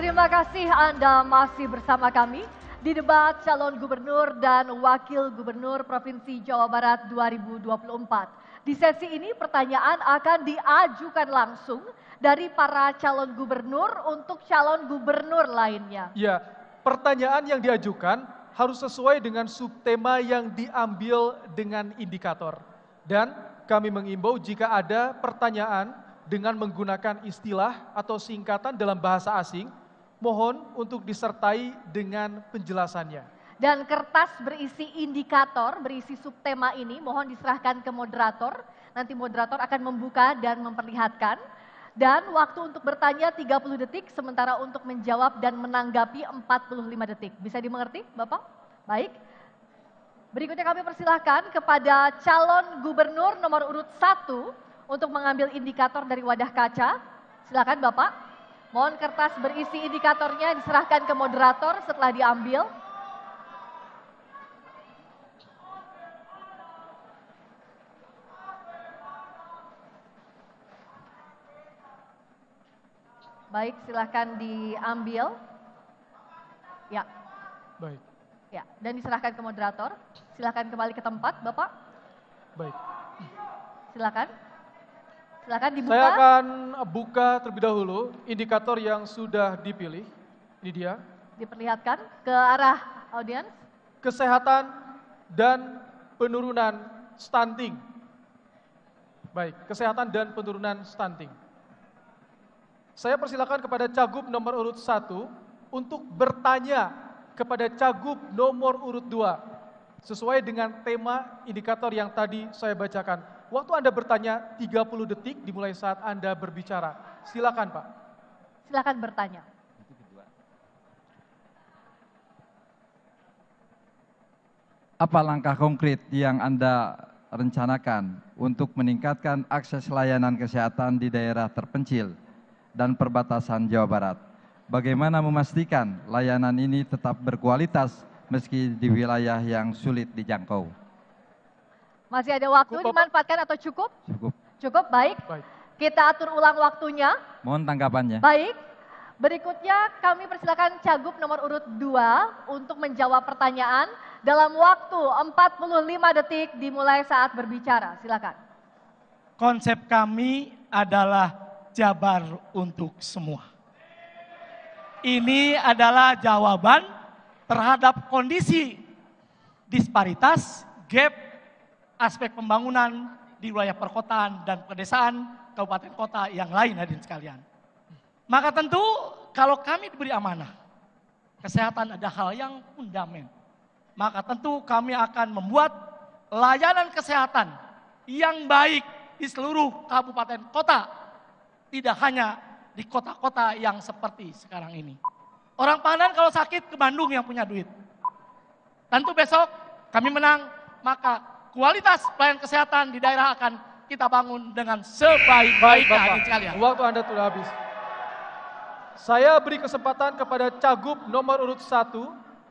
terima kasih Anda masih bersama kami di debat calon gubernur dan wakil gubernur Provinsi Jawa Barat 2024. Di sesi ini pertanyaan akan diajukan langsung dari para calon gubernur untuk calon gubernur lainnya. Ya, pertanyaan yang diajukan harus sesuai dengan subtema yang diambil dengan indikator. Dan kami mengimbau jika ada pertanyaan dengan menggunakan istilah atau singkatan dalam bahasa asing, mohon untuk disertai dengan penjelasannya. Dan kertas berisi indikator, berisi subtema ini mohon diserahkan ke moderator. Nanti moderator akan membuka dan memperlihatkan. Dan waktu untuk bertanya 30 detik, sementara untuk menjawab dan menanggapi 45 detik. Bisa dimengerti Bapak? Baik. Berikutnya kami persilahkan kepada calon gubernur nomor urut 1 untuk mengambil indikator dari wadah kaca. Silakan Bapak. Mohon kertas berisi indikatornya diserahkan ke moderator setelah diambil. Baik, silakan diambil. Ya. Baik. Ya, dan diserahkan ke moderator. Silakan kembali ke tempat, Bapak. Baik. Silakan. Silakan dibuka. Saya akan buka terlebih dahulu indikator yang sudah dipilih. Ini dia. Diperlihatkan ke arah audiens. Kesehatan dan penurunan stunting. Baik, kesehatan dan penurunan stunting. Saya persilakan kepada Cagup nomor urut 1 untuk bertanya kepada Cagup nomor urut 2 sesuai dengan tema indikator yang tadi saya bacakan. Waktu Anda bertanya 30 detik dimulai saat Anda berbicara. Silakan Pak. Silakan bertanya. Apa langkah konkret yang Anda rencanakan untuk meningkatkan akses layanan kesehatan di daerah terpencil dan perbatasan Jawa Barat? Bagaimana memastikan layanan ini tetap berkualitas meski di wilayah yang sulit dijangkau? Masih ada waktu, Cukup, dimanfaatkan atau cukup? Cukup. Cukup, baik. Baik. Kita atur ulang waktunya. Mohon tanggapannya. Baik. Berikutnya kami persilakan Cagup nomor urut 2 untuk menjawab pertanyaan dalam waktu 45 detik dimulai saat berbicara. Silakan. Konsep kami adalah Jabar untuk semua. Ini adalah jawaban terhadap kondisi disparitas, gap, aspek pembangunan di wilayah perkotaan dan pedesaan, kabupaten kota yang lain hadirin sekalian. Maka tentu kalau kami diberi amanah, kesehatan ada hal yang fundamental. Maka tentu kami akan membuat layanan kesehatan yang baik di seluruh kabupaten kota. Tidak hanya di kota-kota yang seperti sekarang ini. Orang Pangandaran kalau sakit ke Bandung yang punya duit. Tentu besok kami menang, maka kualitas pelayanan kesehatan di daerah akan kita bangun dengan sebaik-baiknya hadirin sekalian. Waktu Anda sudah habis. Saya beri kesempatan kepada Cagup nomor urut 1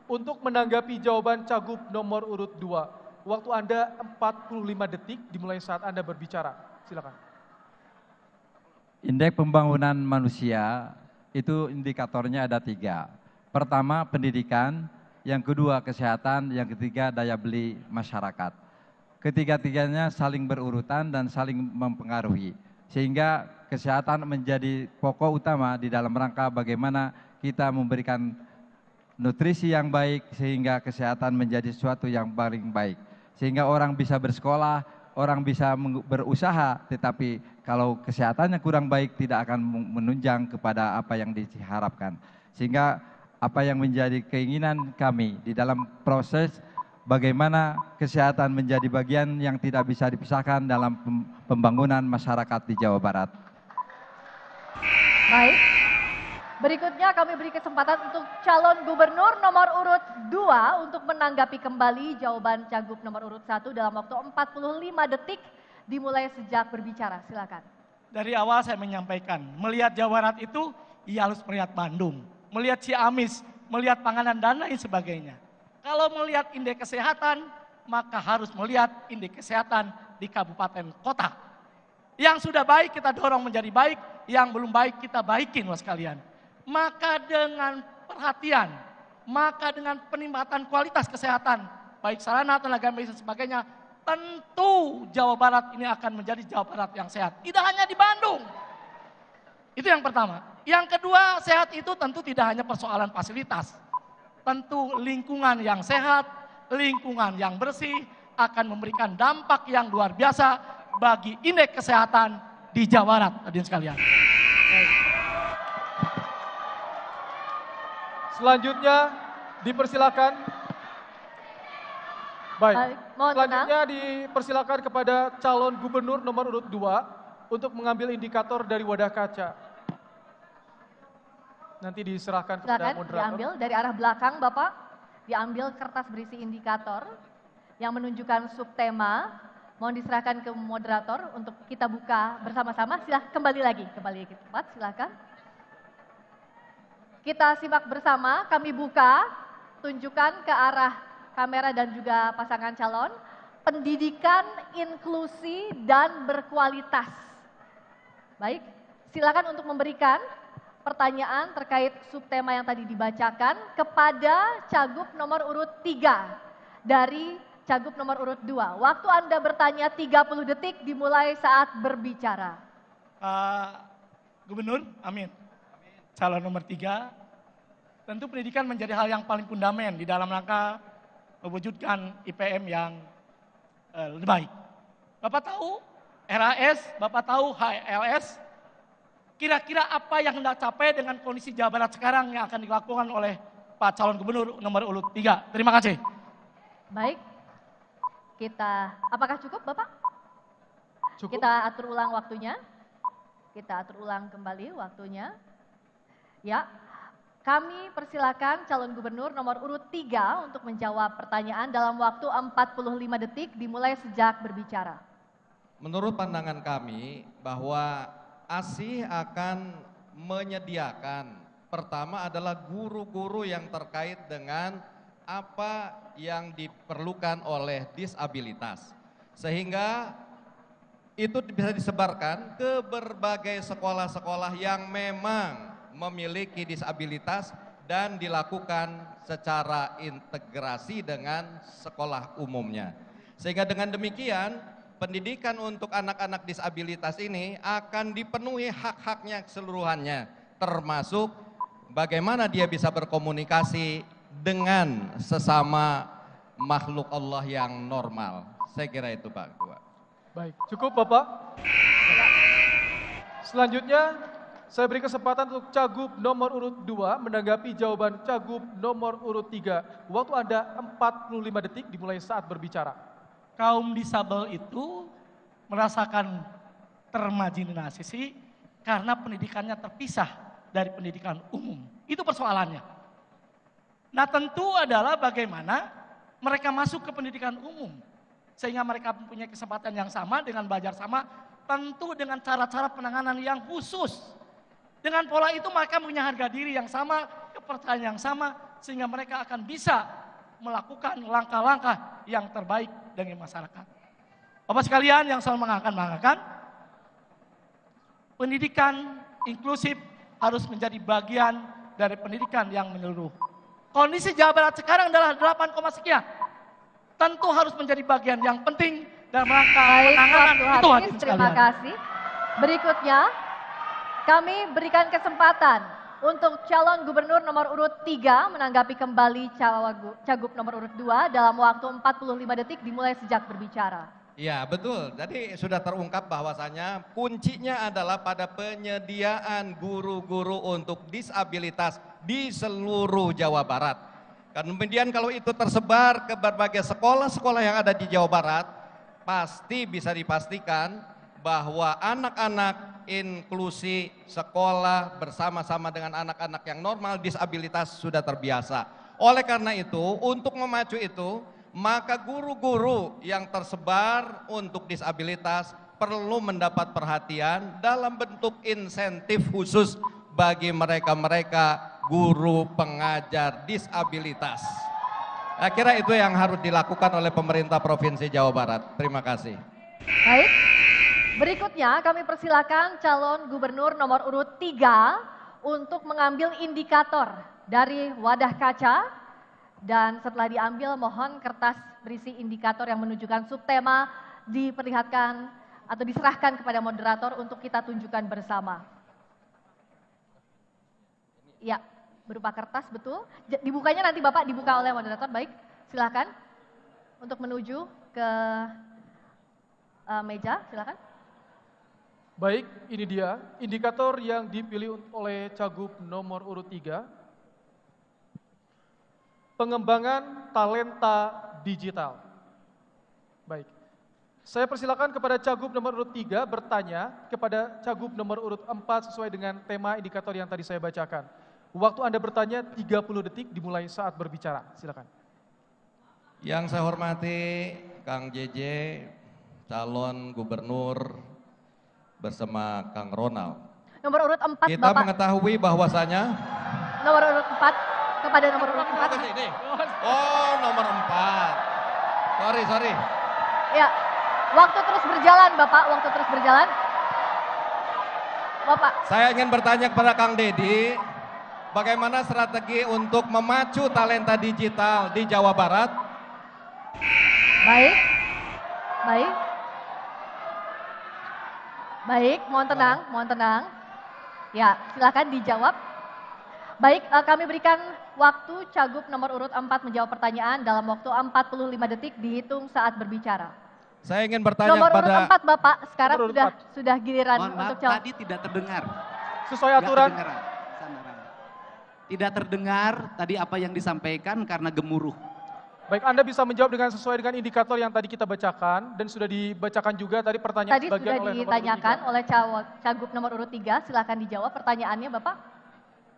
untuk menanggapi jawaban Cagup nomor urut 2. Waktu Anda 45 detik dimulai saat Anda berbicara. Silakan. Indeks pembangunan manusia itu indikatornya ada 3. Pertama pendidikan, yang kedua kesehatan, yang ketiga daya beli masyarakat. Ketiga-tiganya saling berurutan dan saling mempengaruhi. Sehingga kesehatan menjadi pokok utama di dalam rangka bagaimana kita memberikan nutrisi yang baik sehingga kesehatan menjadi sesuatu yang paling baik. Sehingga orang bisa bersekolah, orang bisa berusaha, tetapi kalau kesehatannya kurang baik tidak akan menunjang kepada apa yang diharapkan. Sehingga apa yang menjadi keinginan kami di dalam proses bagaimana kesehatan menjadi bagian yang tidak bisa dipisahkan dalam pembangunan masyarakat di Jawa Barat. Baik. Berikutnya kami beri kesempatan untuk calon gubernur nomor urut 2 untuk menanggapi kembali jawaban Cagup nomor urut 1 dalam waktu 45 detik dimulai sejak berbicara. Silakan. Dari awal saya menyampaikan, melihat Jawa Barat itu ia harus melihat Bandung, melihat Ciamis, melihat Pangandaran dan lain sebagainya. Kalau melihat indeks kesehatan, maka harus melihat indeks kesehatan di kabupaten kota. Yang sudah baik kita dorong menjadi baik, yang belum baik kita baikin mas sekalian. maka dengan perhatian, maka dengan peningkatan kualitas kesehatan, baik sarana, tenaga medis dan sebagainya, tentu Jawa Barat ini akan menjadi Jawa Barat yang sehat. Tidak hanya di Bandung. Itu yang pertama. Yang kedua, sehat itu tentu tidak hanya persoalan fasilitas. Tentu lingkungan yang sehat, lingkungan yang bersih akan memberikan dampak yang luar biasa bagi indeks kesehatan di Jawa Barat, hadirin sekalian. Selanjutnya dipersilakan. Baik, mohon selanjutnya dipersilakan kepada calon gubernur nomor urut 2 untuk mengambil indikator dari wadah kaca. Nanti diserahkan kepada Silakan moderator. diambil dari arah belakang Bapak, diambil kertas berisi indikator yang menunjukkan subtema. Mohon diserahkan ke moderator untuk kita buka bersama-sama. Silahkan kembali lagi ke tempat, silakan. Kita simak bersama, kami buka, tunjukkan ke arah kamera dan juga pasangan calon, pendidikan inklusi dan berkualitas. Baik, silakan untuk memberikan pertanyaan terkait subtema yang tadi dibacakan kepada Cagup nomor urut 3 dari Cagup nomor urut 2. Waktu Anda bertanya 30 detik dimulai saat berbicara. Gubernur, amin. Calon nomor 3, tentu pendidikan menjadi hal yang paling fundamental di dalam rangka mewujudkan IPM yang lebih baik. Bapak tahu RAS, Bapak tahu HLS, kira-kira apa yang hendak capai dengan kondisi Jawa Barat sekarang yang akan dilakukan oleh Pak calon gubernur nomor urut 3. Terima kasih. Baik, apakah cukup Bapak? Cukup. Kita atur ulang waktunya. Kita atur ulang kembali waktunya. Ya, kami persilakan calon gubernur nomor urut 3 untuk menjawab pertanyaan dalam waktu 45 detik dimulai sejak berbicara. Menurut pandangan kami bahwa ASI akan menyediakan, pertama adalah guru-guru yang terkait dengan apa yang diperlukan oleh disabilitas. Sehingga itu bisa disebarkan ke berbagai sekolah-sekolah yang memang memiliki disabilitas dan dilakukan secara integrasi dengan sekolah umumnya. Sehingga dengan demikian pendidikan untuk anak-anak disabilitas ini akan dipenuhi hak-haknya keseluruhannya, termasuk bagaimana dia bisa berkomunikasi dengan sesama makhluk Allah yang normal. Saya kira itu Pak Ketua. Baik, cukup Bapak. Selanjutnya saya beri kesempatan untuk Cagup nomor urut 2 menanggapi jawaban Cagup nomor urut 3. Waktu Anda 45 detik dimulai saat berbicara. Kaum disabel itu merasakan termarginalisasi karena pendidikannya terpisah dari pendidikan umum. Itu persoalannya. Nah tentu adalah bagaimana mereka masuk ke pendidikan umum. Sehingga mereka mempunyai kesempatan yang sama dengan belajar sama, tentu dengan cara-cara penanganan yang khusus. Dengan pola itu mereka punya harga diri yang sama, kepercayaan yang sama, sehingga mereka akan bisa melakukan langkah-langkah yang terbaik dengan masyarakat. Bapak sekalian yang selalu mengangkat, pendidikan inklusif harus menjadi bagian dari pendidikan yang menyeluruh. Kondisi Jawa Barat sekarang adalah 8, sekian. Tentu harus menjadi bagian yang penting dalam rangka penanganan itu. Terima kasih. Berikutnya, kami berikan kesempatan untuk calon gubernur nomor urut 3 menanggapi kembali Cagup nomor urut 2 dalam waktu 45 detik dimulai sejak berbicara. Ya betul, jadi sudah terungkap bahwasanya kuncinya adalah pada penyediaan guru-guru untuk disabilitas di seluruh Jawa Barat. Kemudian kalau itu tersebar ke berbagai sekolah-sekolah yang ada di Jawa Barat, pasti bisa dipastikan bahwa anak-anak inklusi sekolah bersama-sama dengan anak-anak yang normal disabilitas sudah terbiasa. Oleh karena itu, untuk memacu itu, maka guru-guru yang tersebar untuk disabilitas perlu mendapat perhatian dalam bentuk insentif khusus bagi mereka-mereka guru pengajar disabilitas. Saya kira itu yang harus dilakukan oleh pemerintah Provinsi Jawa Barat. Terima kasih. Baik. Berikutnya kami persilakan calon gubernur nomor urut 3 untuk mengambil indikator dari wadah kaca dan setelah diambil mohon kertas berisi indikator yang menunjukkan subtema diperlihatkan atau diserahkan kepada moderator untuk kita tunjukkan bersama. Ya, berupa kertas betul. Dibukanya nanti Bapak dibuka oleh moderator. Baik, silakan untuk menuju ke meja, silakan. Baik, ini dia indikator yang dipilih oleh Cagup nomor urut 3. Pengembangan talenta digital. Baik, saya persilakan kepada Cagup nomor urut 3 bertanya kepada Cagup nomor urut 4 sesuai dengan tema indikator yang tadi saya bacakan. Waktu Anda bertanya 30 detik dimulai saat berbicara, silakan. Yang saya hormati Kang JJ, calon gubernur bersama Kang Ronald. Nomor urut 4 Kita Bapak. mengetahui bahwasanya Nomor urut 4 kepada nomor urut 4. Oh, nomor 4. Sorry. Ya, waktu terus berjalan Bapak, waktu terus berjalan. Bapak. Saya ingin bertanya kepada Kang Dedi, bagaimana strategi untuk memacu talenta digital di Jawa Barat? Baik, mohon tenang. Ya, silakan dijawab. Baik, kami berikan waktu Cagup nomor urut 4 menjawab pertanyaan dalam waktu 45 detik dihitung saat berbicara. Saya ingin bertanya Nomor kepada urut 4 Bapak, sekarang Nomor urut sudah giliran Mohon maaf, untuk jawab. tadi tidak terdengar. Sesuai Nggak aturan. kedengaran. Tidak terdengar tadi apa yang disampaikan karena gemuruh. Baik, Anda bisa menjawab dengan sesuai dengan indikator yang tadi kita bacakan dan sudah dibacakan juga tadi pertanyaan Tadi sebagian sudah oleh nomor urut ditanyakan 3. oleh Cagup nomor urut 3, silakan dijawab pertanyaannya Bapak.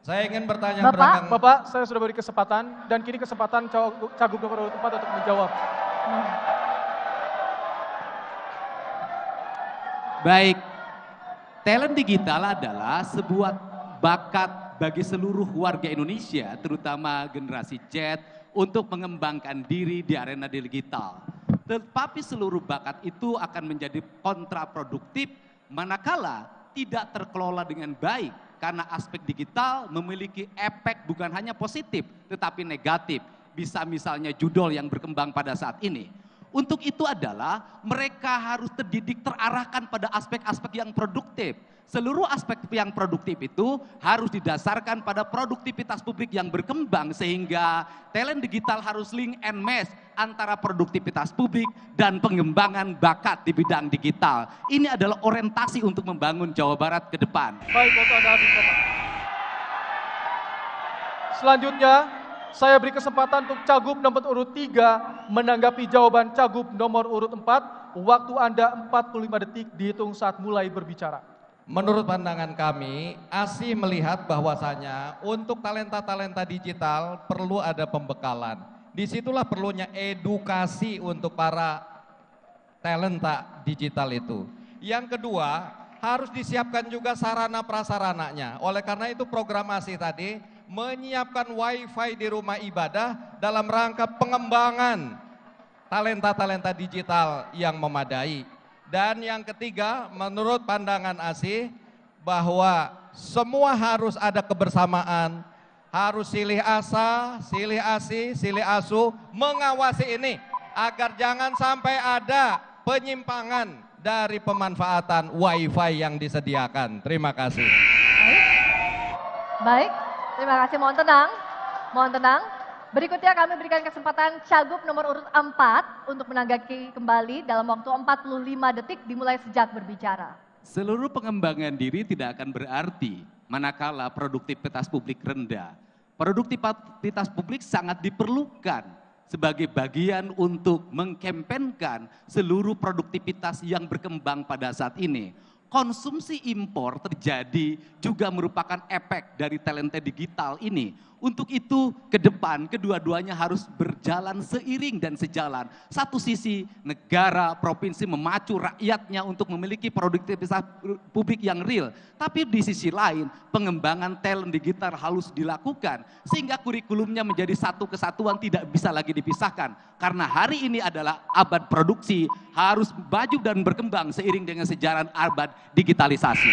saya ingin bertanya Bapak. kepada Kang Bapak, saya sudah beri kesempatan dan kini kesempatan Cagup nomor urut 4 untuk menjawab. Baik, talent digital adalah sebuah bakat bagi seluruh warga Indonesia, terutama generasi Z, untuk mengembangkan diri di arena digital. Tetapi seluruh bakat itu akan menjadi kontraproduktif manakala tidak terkelola dengan baik. Karena aspek digital memiliki efek bukan hanya positif, tetapi negatif. Bisa misalnya judul yang berkembang pada saat ini. Untuk itu adalah mereka harus terdidik terarahkan pada aspek-aspek yang produktif. Seluruh aspek yang produktif itu harus didasarkan pada produktivitas publik yang berkembang sehingga talent digital harus link and match antara produktivitas publik dan pengembangan bakat di bidang digital. Ini adalah orientasi untuk membangun Jawa Barat ke depan. Baik, waktu Anda habis, Bapak. Selanjutnya, saya beri kesempatan untuk Cagup nomor urut 3 menanggapi jawaban Cagup nomor urut 4. Waktu Anda 45 detik dihitung saat mulai berbicara. Menurut pandangan kami, ASI melihat bahwasanya untuk talenta-talenta digital perlu ada pembekalan. Disitulah perlunya edukasi untuk para talenta digital itu. Yang kedua, harus disiapkan juga sarana prasarananya. Oleh karena itu program ASI tadi menyiapkan wifi di rumah ibadah dalam rangka pengembangan talenta-talenta digital yang memadai. Dan yang ketiga, menurut pandangan ASI bahwa semua harus ada kebersamaan, harus silih asa, silih asi, silih asu, mengawasi ini agar jangan sampai ada penyimpangan dari pemanfaatan wifi yang disediakan. Terima kasih. Baik, terima kasih, mohon tenang. Berikutnya kami berikan kesempatan Cagup nomor urut 4 untuk menanggapi kembali dalam waktu 45 detik dimulai sejak berbicara. Seluruh pengembangan diri tidak akan berarti manakala produktivitas publik rendah. Produktivitas publik sangat diperlukan sebagai bagian untuk mengkampanyekan seluruh produktivitas yang berkembang pada saat ini. Konsumsi impor terjadi juga merupakan efek dari talenta digital ini. Untuk itu ke depan kedua-duanya harus berjalan seiring dan sejalan. Satu sisi negara, provinsi memacu rakyatnya untuk memiliki produktivitas publik yang real. Tapi di sisi lain pengembangan talent digital harus dilakukan. Sehingga kurikulumnya menjadi satu kesatuan tidak bisa lagi dipisahkan. Karena hari ini adalah abad produksi harus maju dan berkembang seiring dengan sejalan abad digitalisasi.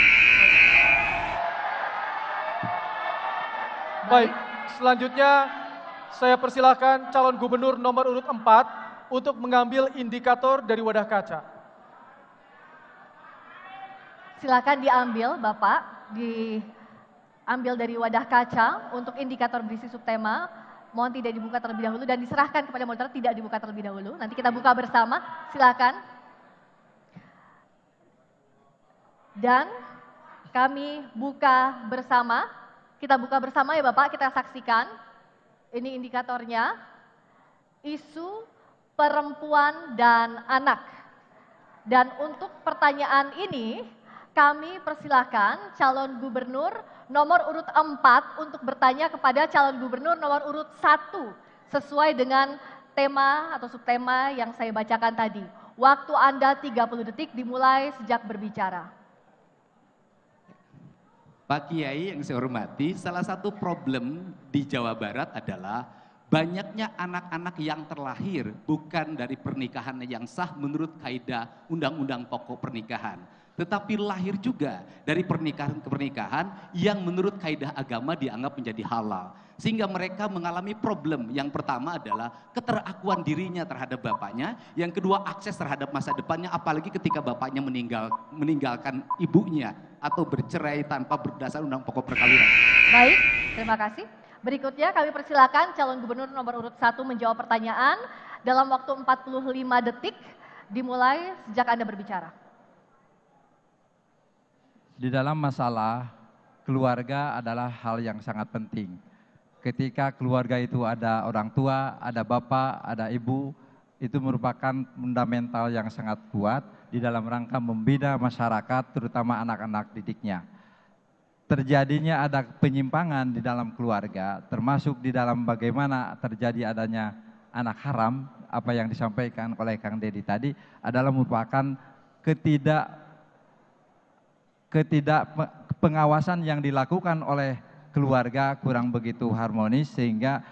Baik, selanjutnya saya persilahkan calon gubernur nomor urut 4 untuk mengambil indikator dari wadah kaca. Silakan diambil Bapak, diambil dari wadah kaca untuk indikator berisi subtema. Mohon tidak dibuka terlebih dahulu dan diserahkan kepada moderator, tidak dibuka terlebih dahulu. Nanti kita buka bersama, silakan. Dan kami buka bersama, kita buka bersama ya Bapak, kita saksikan. Ini indikatornya, isu perempuan dan anak. Dan untuk pertanyaan ini, kami persilahkan calon gubernur nomor urut 4 untuk bertanya kepada calon gubernur nomor urut 1 sesuai dengan tema atau subtema yang saya bacakan tadi. Waktu Anda 30 detik dimulai sejak berbicara. Pak Kiai yang saya hormati, salah satu problem di Jawa Barat adalah banyaknya anak-anak yang terlahir bukan dari pernikahan yang sah menurut kaidah Undang-Undang Pokok Pernikahan. Tetapi lahir juga dari pernikahan ke pernikahan yang menurut kaidah agama dianggap menjadi halal. Sehingga mereka mengalami problem. Yang pertama adalah keterakuan dirinya terhadap bapaknya. Yang kedua akses terhadap masa depannya apalagi ketika bapaknya meninggalkan ibunya atau bercerai tanpa berdasar undang pokok perkawinan. Baik, terima kasih. Berikutnya kami persilakan calon gubernur nomor urut 1 menjawab pertanyaan dalam waktu 45 detik dimulai sejak Anda berbicara. Di dalam masalah keluarga adalah hal yang sangat penting. Ketika keluarga itu ada orang tua, ada bapak, ada ibu, itu merupakan fundamental yang sangat kuat di dalam rangka membina masyarakat, terutama anak-anak didiknya. Terjadinya ada penyimpangan di dalam keluarga, termasuk di dalam bagaimana terjadi adanya anak haram, apa yang disampaikan oleh Kang Deddy tadi adalah merupakan pengawasan yang dilakukan oleh keluarga kurang begitu harmonis sehingga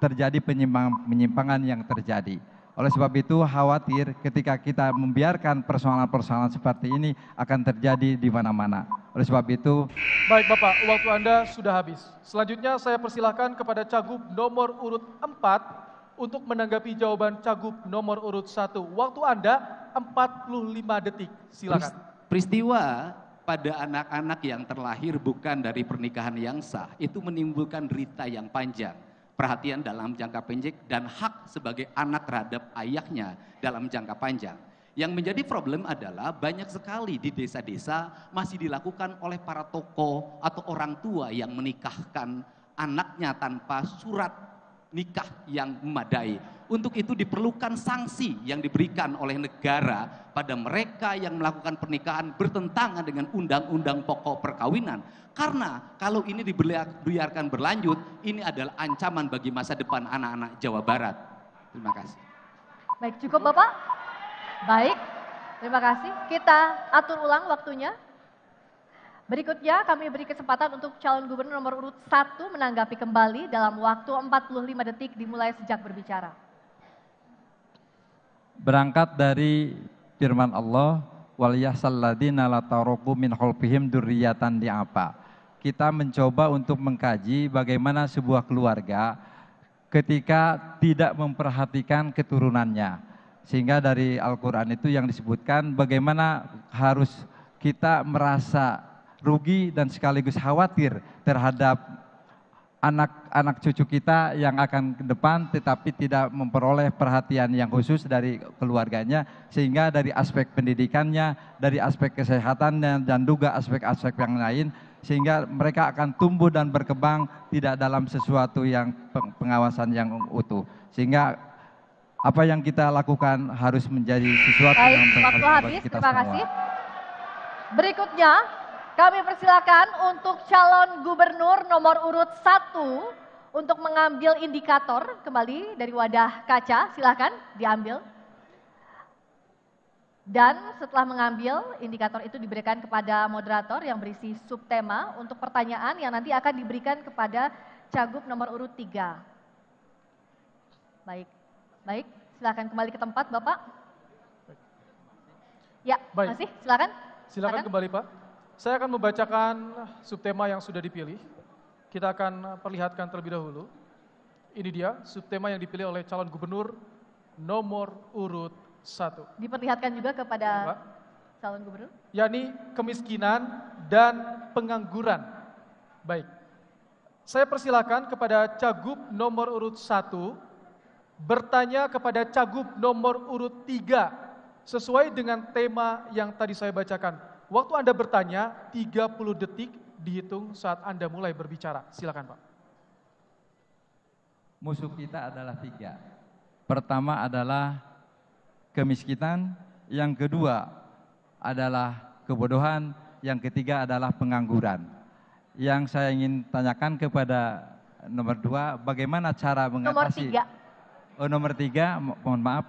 terjadi penyimpangan yang terjadi. Oleh sebab itu khawatir ketika kita membiarkan persoalan-persoalan seperti ini akan terjadi di mana-mana. Oleh sebab itu, Baik Bapak, waktu Anda sudah habis. Selanjutnya saya persilahkan kepada Cagup nomor urut 4 untuk menanggapi jawaban Cagup nomor urut 1. Waktu Anda 45 detik, silakan. Peristiwa pada anak-anak yang terlahir bukan dari pernikahan yang sah itu menimbulkan derita yang panjang, perhatian dalam jangka pendek dan hak sebagai anak terhadap ayahnya dalam jangka panjang. Yang menjadi problem adalah banyak sekali di desa-desa masih dilakukan oleh para tokoh atau orang tua yang menikahkan anaknya tanpa surat nikah yang memadai. Untuk itu diperlukan sanksi yang diberikan oleh negara pada mereka yang melakukan pernikahan bertentangan dengan undang-undang pokok perkawinan. Karena kalau ini dibiarkan berlanjut, ini adalah ancaman bagi masa depan anak-anak Jawa Barat. Terima kasih. Baik, cukup Bapak? Baik, terima kasih. Kita atur ulang waktunya. Berikutnya kami beri kesempatan untuk calon gubernur nomor urut 1 menanggapi kembali dalam waktu 45 detik dimulai sejak berbicara. berangkat dari firman Allah, wal yahsalladzina la taraku min khalfihim dzurriyyatan di'afa. Kita mencoba untuk mengkaji bagaimana sebuah keluarga ketika tidak memperhatikan keturunannya. Sehingga dari Al-Quran itu yang disebutkan bagaimana harus kita merasa rugi dan sekaligus khawatir terhadap anak-anak cucu kita yang akan ke depan tetapi tidak memperoleh perhatian yang khusus dari keluarganya, sehingga dari aspek pendidikannya, dari aspek kesehatannya dan juga aspek-aspek yang lain, sehingga mereka akan tumbuh dan berkembang tidak dalam sesuatu yang pengawasan yang utuh, sehingga apa yang kita lakukan harus menjadi sesuatu yang waktu habis, kita terima semua. kasih. Berikutnya kami persilakan untuk calon gubernur nomor urut 1 untuk mengambil indikator kembali dari wadah kaca, silakan diambil. Dan setelah mengambil, indikator itu diberikan kepada moderator yang berisi subtema untuk pertanyaan yang nanti akan diberikan kepada Cagup nomor urut 3. Baik, silakan kembali ke tempat Bapak. Ya, Baik. masih, silakan. Silakan kembali Pak. Saya akan membacakan subtema yang sudah dipilih. Kita akan perlihatkan terlebih dahulu. Ini dia subtema yang dipilih oleh calon gubernur nomor urut 1. Diperlihatkan juga kepada Pak, calon gubernur. yakni kemiskinan dan pengangguran. Baik, saya persilakan kepada Cagup nomor urut 1 bertanya kepada Cagup nomor urut 3 sesuai dengan tema yang tadi saya bacakan. Waktu Anda bertanya 30 detik dihitung saat Anda mulai berbicara. Silakan Pak. Musuh kita adalah 3. Pertama adalah kemiskinan, yang kedua adalah kebodohan, yang ketiga adalah pengangguran. Yang saya ingin tanyakan kepada nomor 2, bagaimana cara mengatasi... Nomor 3. Mohon maaf.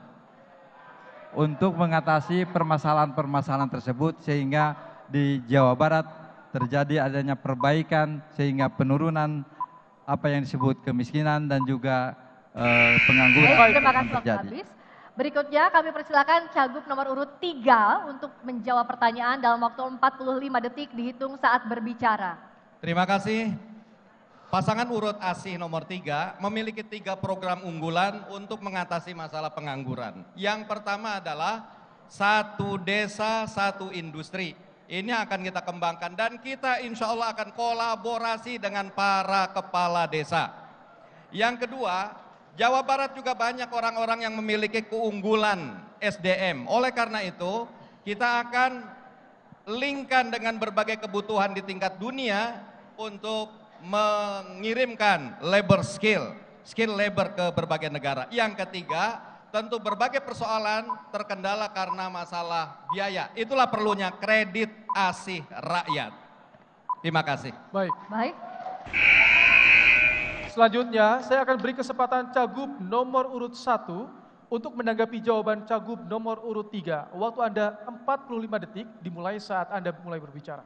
Untuk mengatasi permasalahan-permasalahan tersebut sehingga di Jawa Barat terjadi adanya perbaikan sehingga penurunan apa yang disebut kemiskinan dan juga pengangguran Baik, terima kasih waktu terjadi. habis. Berikutnya kami persilakan Cagup nomor urut 3 untuk menjawab pertanyaan dalam waktu 45 detik dihitung saat berbicara. Terima kasih. Pasangan urut ASI nomor 3 memiliki 3 program unggulan untuk mengatasi masalah pengangguran. Yang pertama adalah 1 desa, 1 industri. Ini akan kita kembangkan dan kita insya Allah akan kolaborasi dengan para kepala desa. Yang kedua, Jawa Barat juga banyak orang-orang yang memiliki keunggulan SDM. Oleh karena itu, kita akan linkkan dengan berbagai kebutuhan di tingkat dunia untuk mengirimkan labor skill labor ke berbagai negara. Yang ketiga, tentu berbagai persoalan terkendala karena masalah biaya. Itulah perlunya kredit ASI rakyat. Terima kasih. Baik. Baik. Selanjutnya, saya akan beri kesempatan Cagup nomor urut 1 untuk menanggapi jawaban Cagup nomor urut 3. Waktu Anda 45 detik dimulai saat Anda mulai berbicara.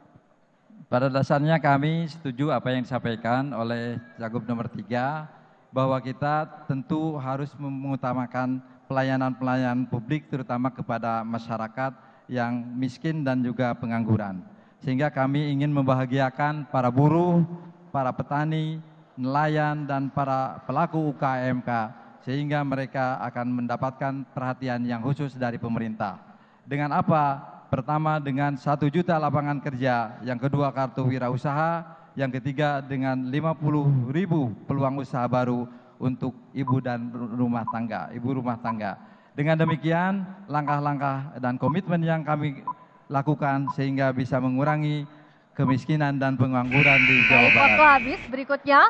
Pada dasarnya kami setuju apa yang disampaikan oleh Cagup nomor 3 bahwa kita tentu harus mengutamakan pelayanan-pelayanan publik terutama kepada masyarakat yang miskin dan juga pengangguran. Sehingga kami ingin membahagiakan para buruh, para petani, nelayan dan para pelaku UKMK sehingga mereka akan mendapatkan perhatian yang khusus dari pemerintah. Dengan apa? Pertama dengan 1 juta lapangan kerja, yang kedua kartu wirausaha, yang ketiga dengan 50.000 peluang usaha baru untuk ibu rumah tangga. Dengan demikian langkah-langkah dan komitmen yang kami lakukan sehingga bisa mengurangi kemiskinan dan pengangguran di Jawa Barat. Waktu habis. Berikutnya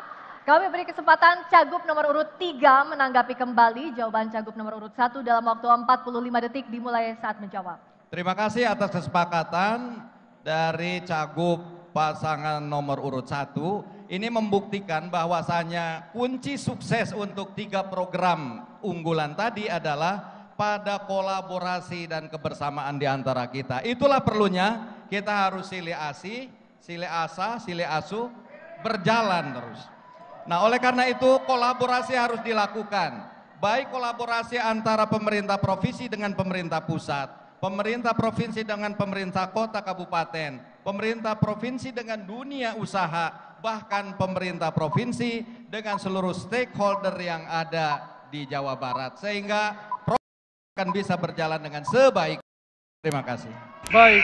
kami beri kesempatan Cagup nomor urut 3 menanggapi kembali jawaban Cagup nomor urut 1 dalam waktu 45 detik dimulai saat menjawab. Terima kasih atas kesepakatan dari Cagup pasangan nomor urut 1. Ini membuktikan bahwasanya kunci sukses untuk 3 program unggulan tadi adalah pada kolaborasi dan kebersamaan di antara kita. Itulah perlunya kita harus silih ASI, silih ASA, silih ASU berjalan terus. Nah, oleh karena itu kolaborasi harus dilakukan. Baik kolaborasi antara pemerintah provinsi dengan pemerintah pusat, pemerintah provinsi dengan pemerintah kota kabupaten, pemerintah provinsi dengan dunia usaha, bahkan pemerintah provinsi dengan seluruh stakeholder yang ada di Jawa Barat. Sehingga program akan bisa berjalan dengan sebaik. Terima kasih. Baik.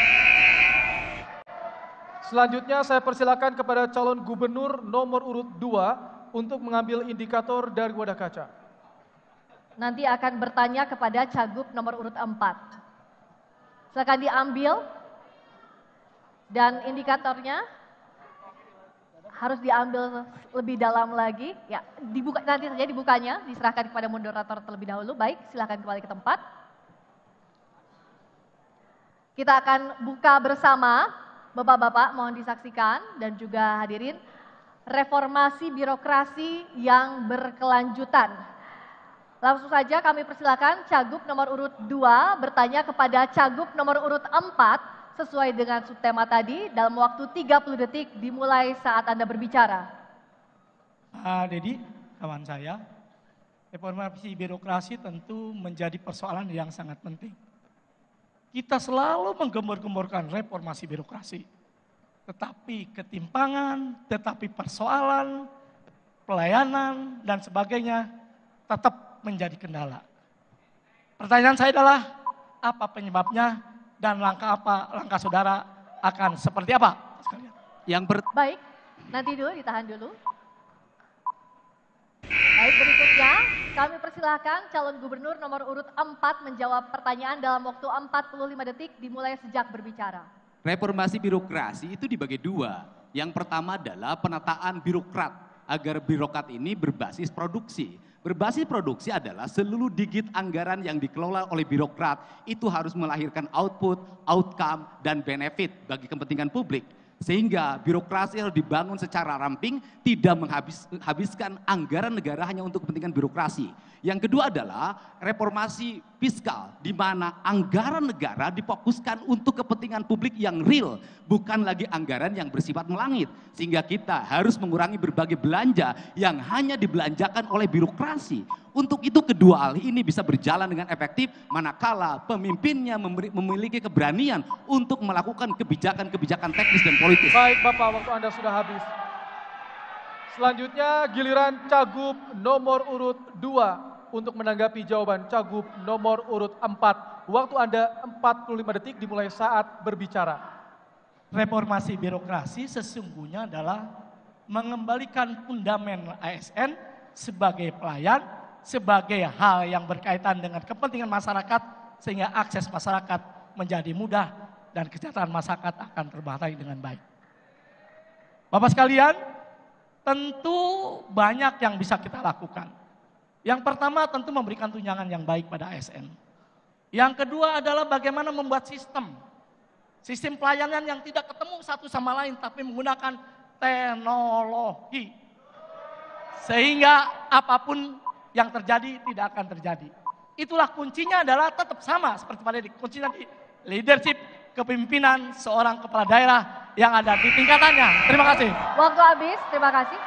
Selanjutnya saya persilakan kepada calon gubernur nomor urut 2 untuk mengambil indikator dari wadah kaca. Nanti akan bertanya kepada Cagup nomor urut 4. Silakan diambil dan indikatornya harus diambil lebih dalam lagi. Ya, dibuka nanti saja dibukanya, diserahkan kepada moderator terlebih dahulu. Baik, silakan kembali ke tempat. Kita akan buka bersama, Bapak-bapak mohon disaksikan dan juga hadirin, reformasi birokrasi yang berkelanjutan. Langsung saja kami persilakan Cagup nomor urut 2 bertanya kepada Cagup nomor urut 4 sesuai dengan subtema tadi dalam waktu 30 detik dimulai saat Anda berbicara. Pak Dedi, kawan saya, reformasi birokrasi tentu menjadi persoalan yang sangat penting. Kita selalu menggembor-gemborkan reformasi birokrasi. tetapi ketimpangan, tetapi persoalan, pelayanan, dan sebagainya tetap menjadi kendala. Pertanyaan saya adalah, apa penyebabnya dan langkah saudara akan seperti apa? Baik, nanti dulu, ditahan dulu. Baik, berikutnya kami persilahkan calon gubernur nomor urut 4 menjawab pertanyaan dalam waktu 45 detik dimulai sejak berbicara. Reformasi birokrasi itu dibagi dua. Yang pertama adalah penataan birokrat, agar birokrat ini berbasis produksi. Berbasis produksi adalah seluruh digit anggaran yang dikelola oleh birokrat itu harus melahirkan output, outcome, dan benefit bagi kepentingan publik. Sehingga birokrasi harus dibangun secara ramping, tidak menghabiskan anggaran negara hanya untuk kepentingan birokrasi. Yang kedua adalah reformasi fiskal, di mana anggaran negara difokuskan untuk kepentingan publik yang real, bukan lagi anggaran yang bersifat melangit. Sehingga kita harus mengurangi berbagai belanja yang hanya dibelanjakan oleh birokrasi. Untuk itu kedua hal ini bisa berjalan dengan efektif manakala pemimpinnya memiliki keberanian untuk melakukan kebijakan-kebijakan teknis dan politis. Baik Bapak, waktu Anda sudah habis. Selanjutnya giliran Cagup nomor urut 2 untuk menanggapi jawaban Cagup nomor urut 4. Waktu Anda 45 detik dimulai saat berbicara. Reformasi birokrasi sesungguhnya adalah mengembalikan fundamen ASN sebagai pelayan, sebagai hal yang berkaitan dengan kepentingan masyarakat, sehingga akses masyarakat menjadi mudah dan kesejahteraan masyarakat akan terbatai dengan baik. Bapak sekalian, tentu banyak yang bisa kita lakukan. Yang pertama tentu memberikan tunjangan yang baik pada ASN. Yang kedua adalah bagaimana membuat sistem pelayanan yang tidak ketemu satu sama lain tapi menggunakan teknologi. Sehingga apapun yang terjadi tidak akan terjadi. Itulah kuncinya adalah tetap sama seperti pada kuncinya di leadership, kepemimpinan seorang kepala daerah yang ada di tingkatannya. Terima kasih. Waktu habis, terima kasih.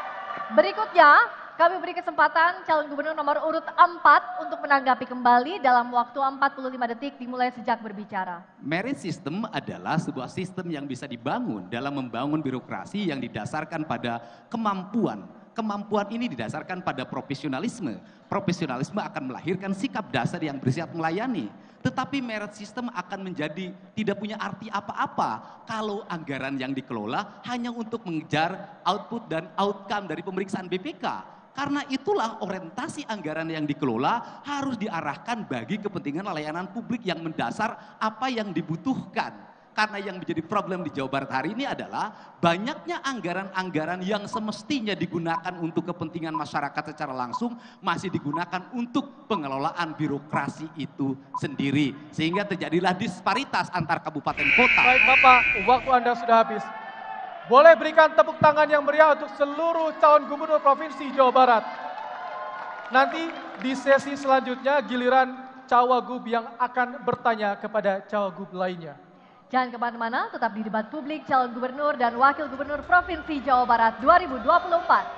Berikutnya kami beri kesempatan calon gubernur nomor urut 4 untuk menanggapi kembali dalam waktu 45 detik dimulai sejak berbicara. Merit system adalah sebuah sistem yang bisa dibangun dalam membangun birokrasi yang didasarkan pada kemampuan. Kemampuan ini didasarkan pada profesionalisme. Profesionalisme akan melahirkan sikap dasar yang bersifat melayani. Tetapi merit system akan menjadi tidak punya arti apa-apa kalau anggaran yang dikelola hanya untuk mengejar output dan outcome dari pemeriksaan BPK. Karena itulah orientasi anggaran yang dikelola harus diarahkan bagi kepentingan layanan publik yang mendasar apa yang dibutuhkan. Karena yang menjadi problem di Jawa Barat hari ini adalah banyaknya anggaran-anggaran yang semestinya digunakan untuk kepentingan masyarakat secara langsung masih digunakan untuk pengelolaan birokrasi itu sendiri. Sehingga terjadilah disparitas antar kabupaten kota. Baik Bapak, waktu Anda sudah habis. Boleh berikan tepuk tangan yang meriah untuk seluruh calon gubernur Provinsi Jawa Barat. Nanti di sesi selanjutnya giliran Cawagup yang akan bertanya kepada Cawagup lainnya. Jangan kemana-mana, tetap di debat publik calon gubernur dan wakil gubernur Provinsi Jawa Barat 2024.